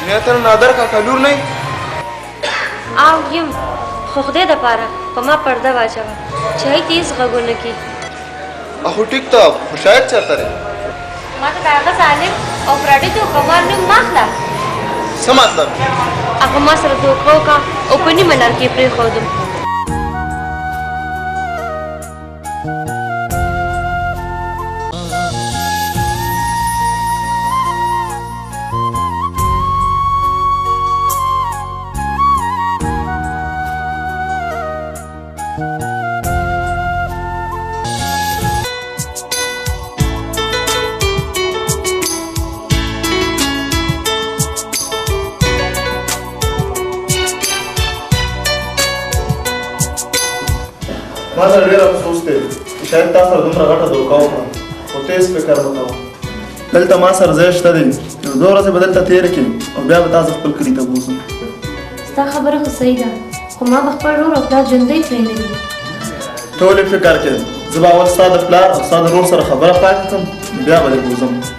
نیتن نادر کاکا لور نه او یم خو خدای د پاره په ما پرده واچوه چې هیڅ هیڅ غږونه کی اخو ټیک ته خو شاید چرته دی ما ته هغه ظالم او پراډي ته کمار نوم ماخله څه مطلب هغه ما سره دوکه وکړه او په نیمه لار کې پرېښودم ما سره ډېر افسوس دی چې شاید تا سره دومره غټه دوکه وکړم خو ته هېڅ فکر مه کوه دلته ما سره ځای شته دی یو 2 ورځې به دلته تېرې کړم او بیا به تاسو خپل کلي ته بوځم ستا خبره خو صحیح ده خو ما به خپل ورور او پلار ژوندی پرېږدي ته ولې فکر کوې زه به اول ستا د پلار او ستا د ورور سره خبره پاکه کړم بیا به دې بوځم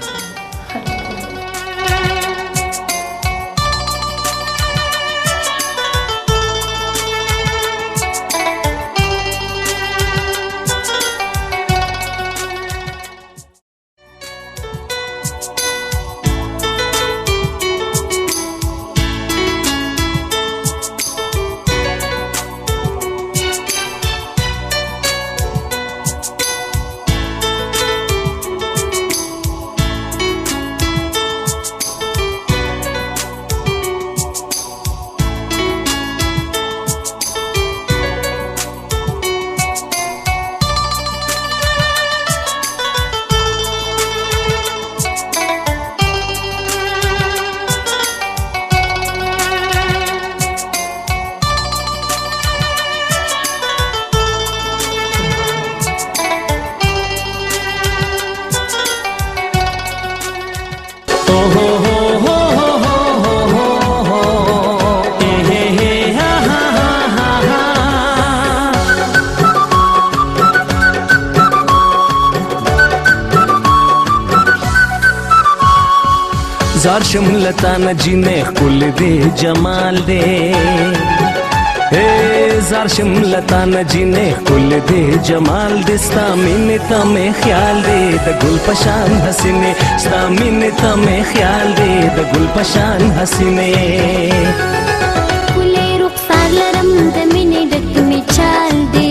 زار شملتان جینے کل دے جمال دے زار شملتان جینے کل دے جمال دے ستا مینتا میں خیال دے دا گل پشان حسینے ستا مینتا میں خیال دے دا گل پشان حسینے کلے رخسار لرم دا مینے ڈک میں چال دے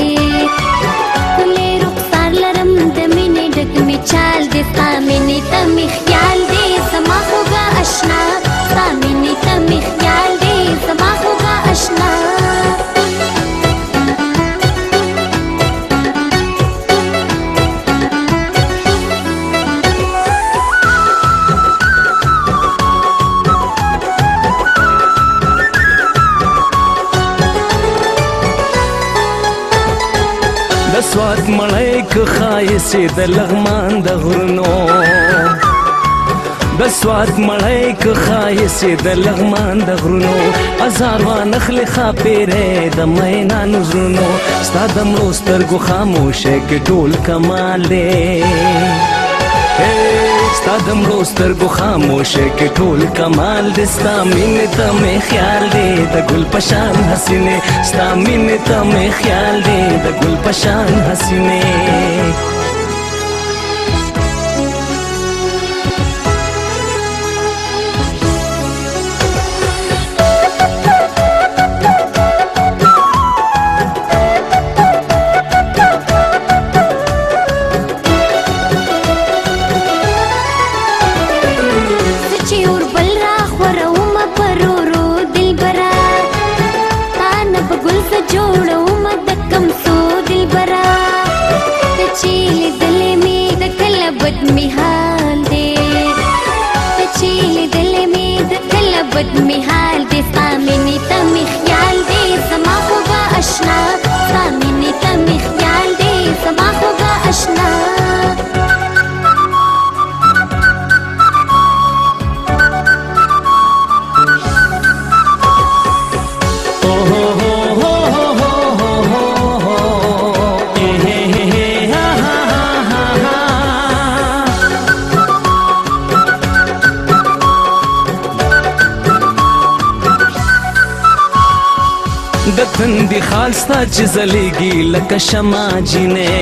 کلے رخسار لرم دا مینے ڈک میں چال دے ستا مینتا میں خیال دے زما خوگا اشنا ستا مینتا میں خیال دے زما خوگا اشنا دسوات مړی که ښایسې د لغمان د غرونو دسوات مړی که ښایسې د لغمان د غرونو ازار وانخلې ښاپېری د مینانو زړونو ستا د مړو سترګو خاموشۍ کې ټول کمال دی ستا د مړو سترګو خاموشۍ کې ټول کمال دی ستا مینې ته مې خیال دی د ګل په شان حسینې ستا مینې ته مې خیال دی د ګل په شان حسینې بدمحال دے سامنے تمی خیال دے زما خوگا اشنا سامنے تمی خیال دے زما خوگا اشنا تندې خال ستا چې ځلېږي لکه شمع جینې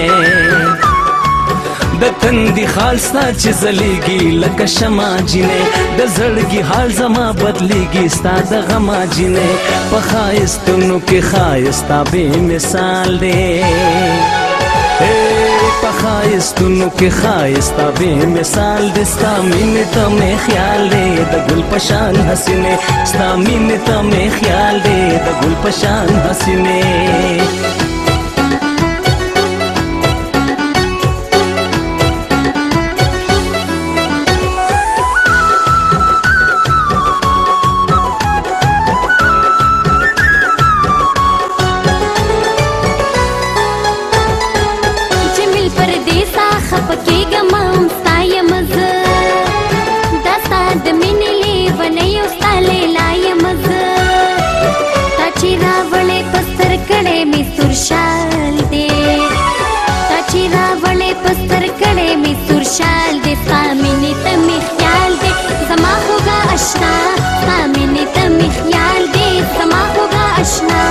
د تندې خال ستا چې ځلېږي لکه شمع جینې د زړګي حال زما بدلېږي ستا د غمه جینې په ښایستونو کې ښایستا بې مثال دی په ښایستونو کې ښایستا بې مثال دی ستا مینې ته مې خیال دی د ګل په شان حسینې ستا مینې ته مې خیال دی د ګل په شان حسینې शाल दे ताची रावले पस्तर कड़े में सुरशाल दे सामिने तमी ख्याल दे समा होगा अशना सामिने तमी ख्याल दे समा होगा अशना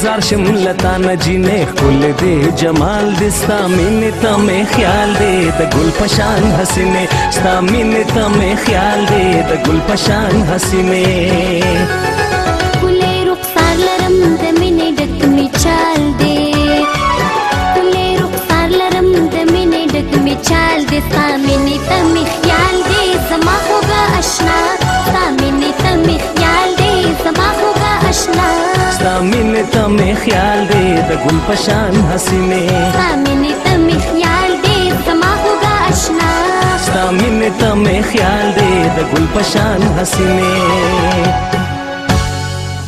زار شملتا نجینے کل دے جمال دے ستا مینې ته مې خیال دے د ګل پشان حسینې ستا مینې ته مې خیال دے د ګل پشان حسینې د مینې ډک می چال دے کله رخسار لرم د مینې ډک می چال دے سامنے تم خیال دے زما ہوگا اشنا سامنے تم خیال دے زما ہوگا اشنا سامنے تم خیال دے د ګل پشان حسینې سامنے تم خیال دے زما ہوگا اشنا سامنے تم خیال دے د ګل پشان حسینې